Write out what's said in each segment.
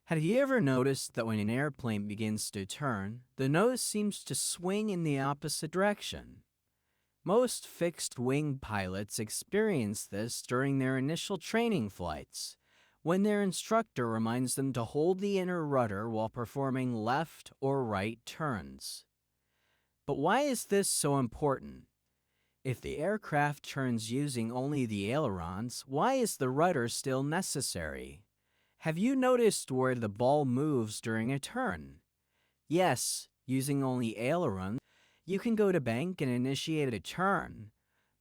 Have you ever noticed that when an airplane begins to turn, the nose seems to swing in the opposite direction? Most fixed-wing pilots experience this during their initial training flights, when their instructor reminds them to hold the inner rudder while performing left or right turns. But why is this so important? If the aircraft turns using only the ailerons, why is the rudder still necessary? Have you noticed where the ball moves during a turn? Yes, using only ailerons, you can go to bank and initiate a turn,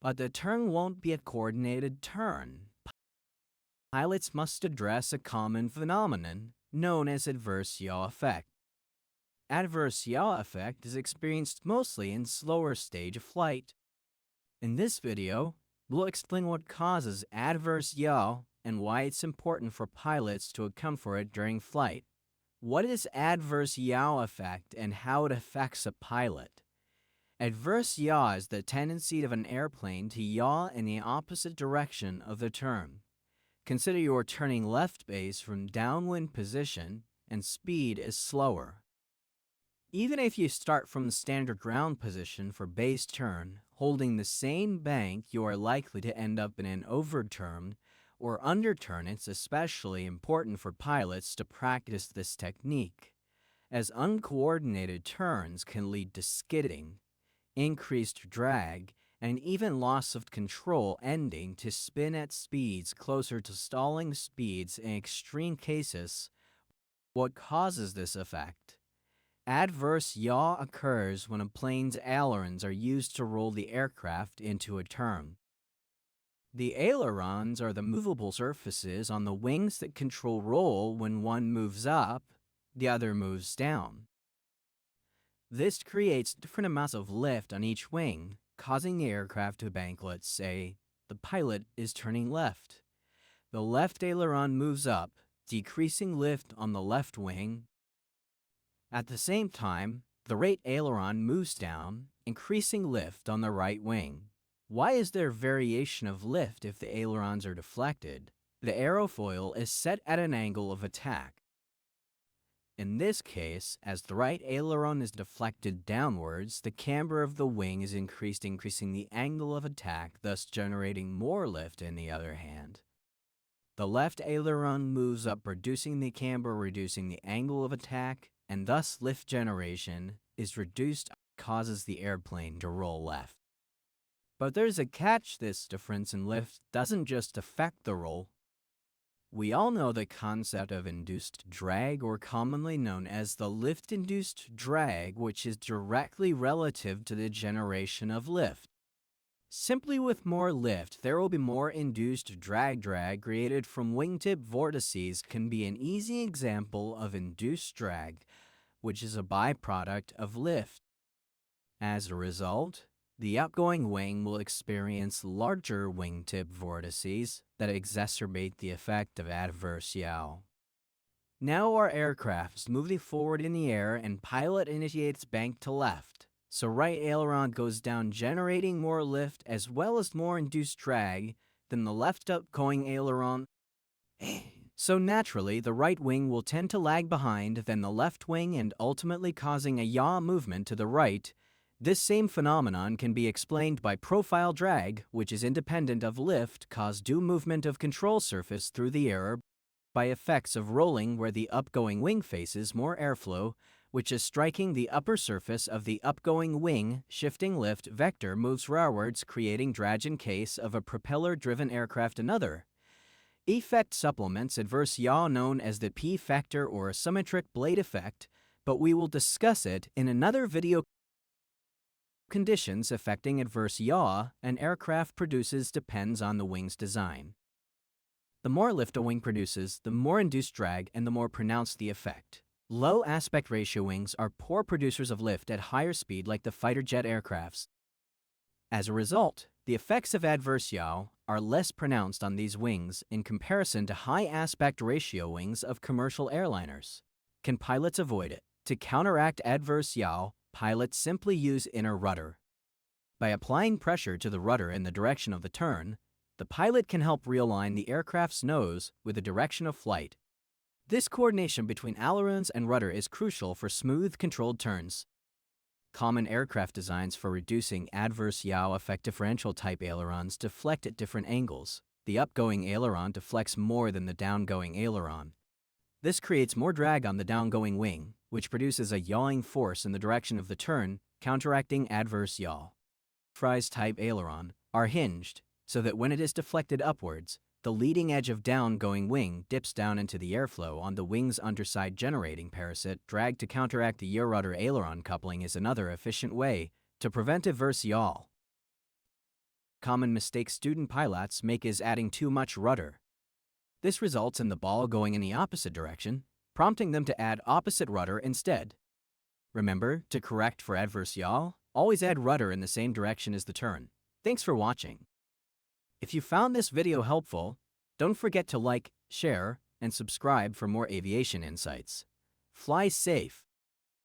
but the turn won't be a coordinated turn. Pilots must address a common phenomenon known as adverse yaw effect. Adverse yaw effect is experienced mostly in slower stage of flight. In this video, we'll explain what causes adverse yaw and why it's important for pilots to account for it during flight. What is adverse yaw effect and how it affects a pilot? Adverse yaw is the tendency of an airplane to yaw in the opposite direction of the turn. Consider you're turning left base from downwind position and speed is slower. Even if you start from the standard ground position for base turn, holding the same bank, you are likely to end up in an overturn or underturn. It's especially important for pilots to practice this technique, as uncoordinated turns can lead to skidding, increased drag, and even loss of control, ending to spin at speeds closer to stalling speeds in extreme cases. What causes this effect? Adverse yaw occurs when a plane's ailerons are used to roll the aircraft into a turn. The ailerons are the movable surfaces on the wings that control roll. When one moves up, the other moves down. This creates different amounts of lift on each wing, causing the aircraft to bank. Let's say the pilot is turning left. The left aileron moves up, decreasing lift on the left wing. At the same time, the right aileron moves down, increasing lift on the right wing. Why is there variation of lift if the ailerons are deflected? The aerofoil is set at an angle of attack. In this case, as the right aileron is deflected downwards, the camber of the wing is increased, increasing the angle of attack, thus generating more lift. On the other hand, the left aileron moves up, reducing the camber, reducing the angle of attack, and thus lift generation is reduced, causes the airplane to roll left. But there's a catch: this difference in lift doesn't just affect the roll. We all know the concept of induced drag, or commonly known as the lift-induced drag, which is directly relative to the generation of lift. Simply with more lift, there will be more induced drag. Drag created from wingtip vortices can be an easy example of induced drag, which is a byproduct of lift. As a result, the outgoing wing will experience larger wingtip vortices that exacerbate the effect of adverse yaw. Now our aircraft is moving forward in the air and pilot initiates bank to left. So right aileron goes down, generating more lift as well as more induced drag than the left outgoing aileron. So naturally, the right wing will tend to lag behind than the left wing, and ultimately causing a yaw movement to the right. This same phenomenon can be explained by profile drag, which is independent of lift, caused due movement of control surface through the air by effects of rolling, where the upgoing wing faces more airflow, which is striking the upper surface of the upgoing wing. Shifting lift vector moves rearwards, creating drag in case of a propeller-driven aircraft. Another effect supplements adverse yaw, known as the P factor or asymmetric blade effect, but we will discuss it in another video. Conditions affecting adverse yaw an aircraft produces depends on the wing's design. The more lift a wing produces, the more induced drag and the more pronounced the effect. Low aspect ratio wings are poor producers of lift at higher speed, like the fighter jet aircrafts. As a result, the effects of adverse yaw are less pronounced on these wings in comparison to high aspect ratio wings of commercial airliners. Can pilots avoid it? To counteract adverse yaw, pilots simply use inner rudder. By applying pressure to the rudder in the direction of the turn, the pilot can help realign the aircraft's nose with the direction of flight. This coordination between ailerons and rudder is crucial for smooth, controlled turns. Common aircraft designs for reducing adverse yaw affect differential type ailerons deflect at different angles. The upgoing aileron deflects more than the downgoing aileron. This creates more drag on the downgoing wing, which produces a yawing force in the direction of the turn, counteracting adverse yaw. Fry's type aileron are hinged, so that when it is deflected upwards, the leading edge of downgoing wing dips down into the airflow on the wing's underside, generating parasite drag. To counteract the yaw-rudder aileron coupling is another efficient way to prevent adverse yaw. Common mistake student pilots make is adding too much rudder. This results in the ball going in the opposite direction, prompting them to add opposite rudder instead. Remember, to correct for adverse yaw, always add rudder in the same direction as the turn. Thanks for watching. If you found this video helpful, don't forget to like, share, and subscribe for more aviation insights. Fly safe.